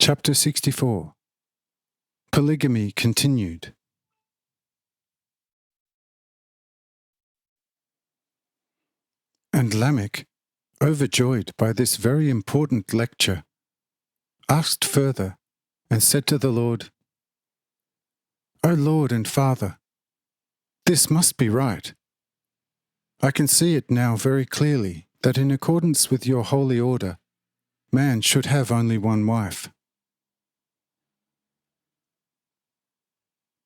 Chapter 64. Polygamy continued. And Lamech, overjoyed by this very important lecture, asked further and said to the Lord, "O Lord and Father, this must be right. I can see it now very clearly that in accordance with your holy order, man should have only one wife.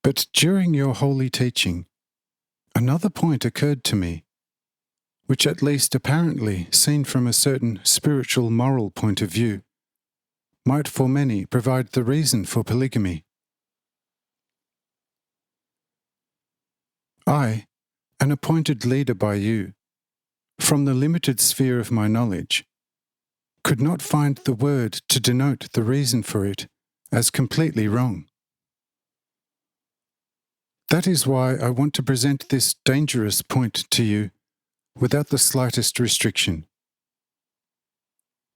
But during your holy teaching, another point occurred to me, which at least apparently, seen from a certain spiritual moral point of view, might for many provide the reason for polygamy. I, an appointed leader by you, from the limited sphere of my knowledge, could not find the word to denote the reason for it as completely wrong. That is why I want to present this dangerous point to you without the slightest restriction.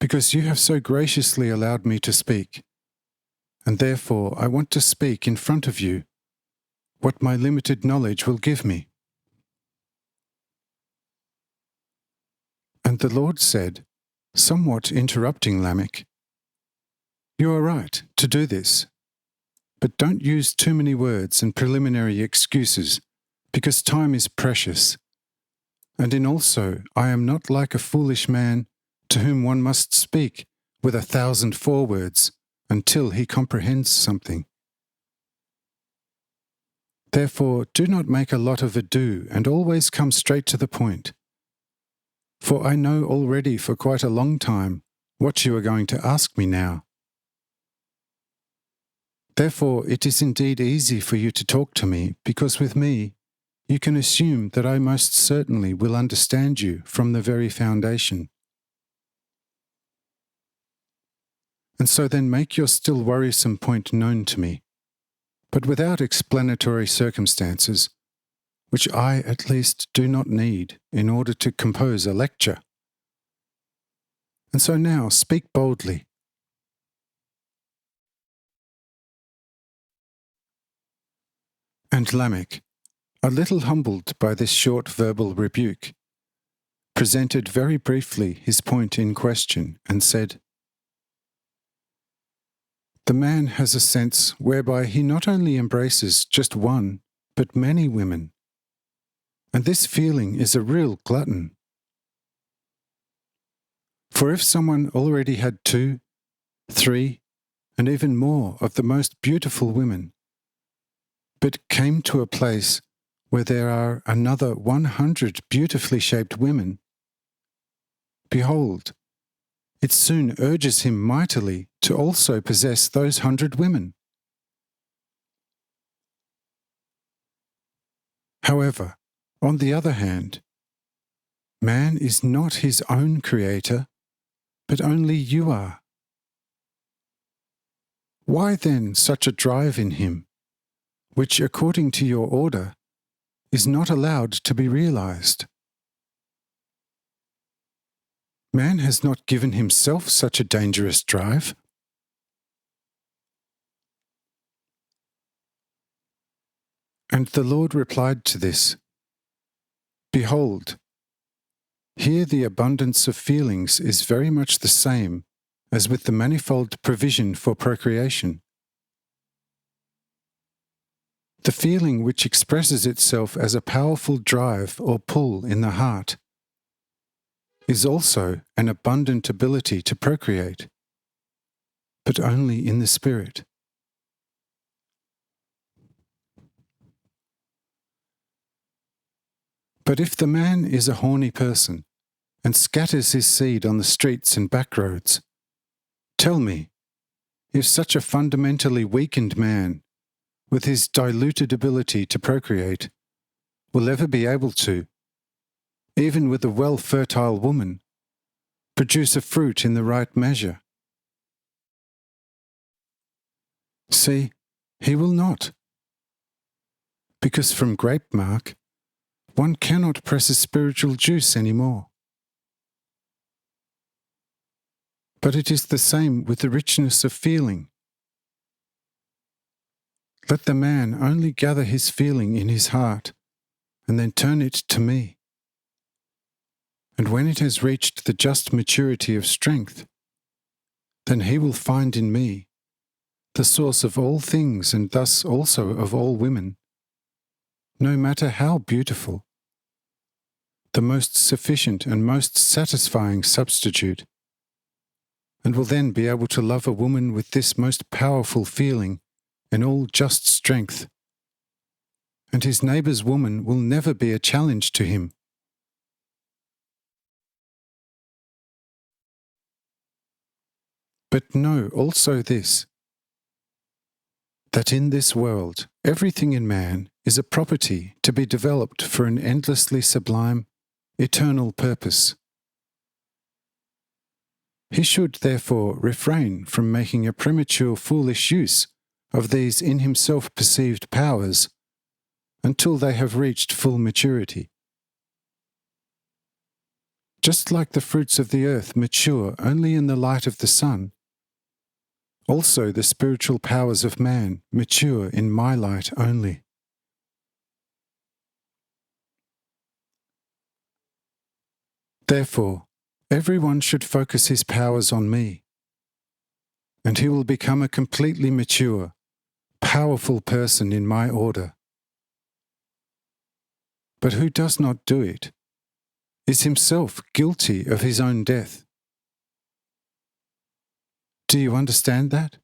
Because you have so graciously allowed me to speak, and therefore I want to speak in front of you what my limited knowledge will give me." And the Lord said, somewhat interrupting Lamech, "You are right to do this, but don't use too many words and preliminary excuses, because time is precious. And in also, I am not like a foolish man to whom one must speak with 1,000 forewords until he comprehends something. Therefore, do not make a lot of ado and always come straight to the point. For I know already for quite a long time what you are going to ask me now. Therefore, it is indeed easy for you to talk to me, because with me, you can assume that I most certainly will understand you from the very foundation. And so then make your still worrisome point known to me, but without explanatory circumstances, which I at least do not need in order to compose a lecture. And so now speak boldly." And Lamech, a little humbled by this short verbal rebuke, presented very briefly his point in question and said, "The man has a sense whereby he not only embraces just one, but many women. And this feeling is a real glutton. For if someone already had 2, 3, and even more of the most beautiful women, but came to a place where there are another 100 beautifully shaped women, behold, it soon urges him mightily to also possess those 100 women. However, on the other hand, man is not his own creator, but only you are. Why then such a drive in him, which according to your order is not allowed to be realized? Man has not given himself such a dangerous drive." And the Lord replied to this, "Behold, here the abundance of feelings is very much the same as with the manifold provision for procreation. The feeling which expresses itself as a powerful drive or pull in the heart is also an abundant ability to procreate, but only in the spirit. But if the man is a horny person and scatters his seed on the streets and back roads, tell me, if such a fundamentally weakened man, with his diluted ability to procreate, will ever be able to, even with a well-fertile woman, produce a fruit in the right measure? See, he will not. Because from grape mark, one cannot press a spiritual juice any more. But it is the same with the richness of feeling Let the man only gather his feeling in his heart, and then turn it to me. And when it has reached the just maturity of strength, then he will find in me the source of all things and thus also of all women, no matter how beautiful, the most sufficient and most satisfying substitute, and will then be able to love a woman with this most powerful feeling in all just strength, and his neighbour's woman will never be a challenge to him. But know also this, that in this world everything in man is a property to be developed for an endlessly sublime, eternal purpose. He should therefore refrain from making a premature foolish use of these in himself perceived powers until they have reached full maturity. Just like the fruits of the earth mature only in the light of the sun, also the spiritual powers of man mature in my light only. Therefore, everyone should focus his powers on me, and he will become a completely mature, powerful person in my order. But who does not do it is himself guilty of his own death. Do you understand that?